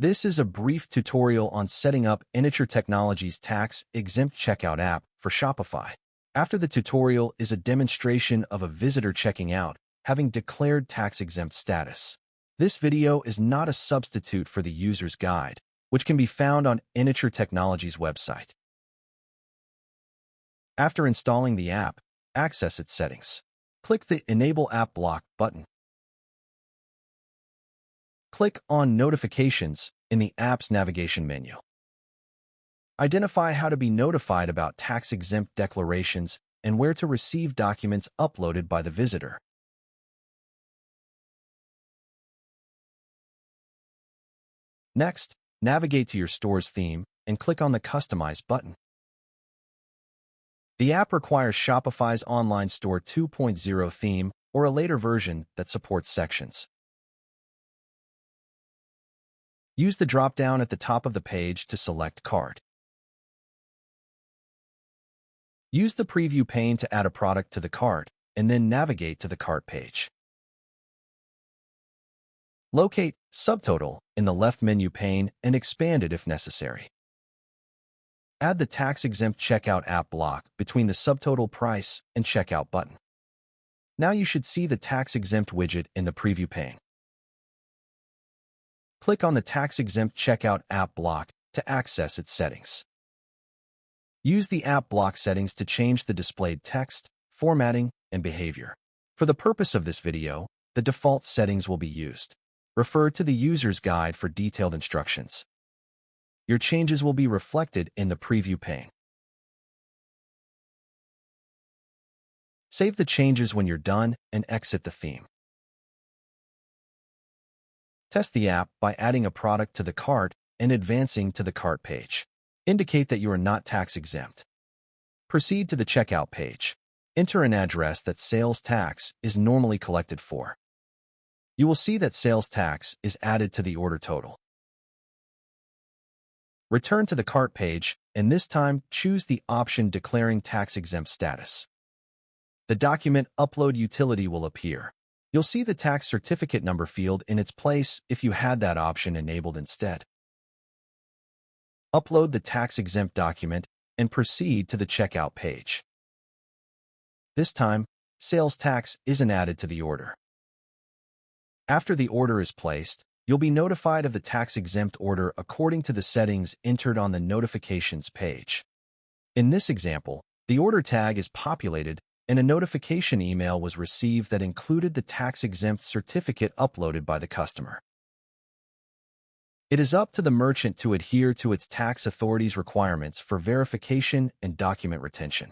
This is a brief tutorial on setting up Inature Technologies' Tax Exempt Checkout app for Shopify. After the tutorial is a demonstration of a visitor checking out, having declared tax-exempt status. This video is not a substitute for the user's guide, which can be found on Inature Technologies' website. After installing the app, access its settings. Click the Enable App Block button. Click on Notifications in the app's navigation menu. Identify how to be notified about tax-exempt declarations and where to receive documents uploaded by the visitor. Next, navigate to your store's theme and click on the Customize button. The app requires Shopify's Online Store 2.0 theme or a later version that supports sections. Use the drop-down at the top of the page to select Cart. Use the Preview pane to add a product to the cart, and then navigate to the cart page. Locate Subtotal in the left menu pane and expand it if necessary. Add the Tax Exempt Checkout app block between the Subtotal Price and Checkout button. Now you should see the Tax Exempt widget in the Preview pane. Click on the Tax Exempt Checkout app block to access its settings. Use the app block settings to change the displayed text, formatting, and behavior. For the purpose of this video, the default settings will be used. Refer to the user's guide for detailed instructions. Your changes will be reflected in the Preview pane. Save the changes when you're done and exit the theme. Test the app by adding a product to the cart and advancing to the cart page. Indicate that you are not tax exempt. Proceed to the checkout page. Enter an address that sales tax is normally collected for. You will see that sales tax is added to the order total. Return to the cart page, and this time choose the option declaring tax-exempt status. The document upload utility will appear. You'll see the tax certificate number field in its place if you had that option enabled instead. Upload the tax-exempt document and proceed to the checkout page. This time, sales tax isn't added to the order. After the order is placed, you'll be notified of the tax-exempt order according to the settings entered on the notifications page. In this example, the order tag is populated and a notification email was received that included the tax-exempt certificate uploaded by the customer. It is up to the merchant to adhere to its tax authority's requirements for verification and document retention.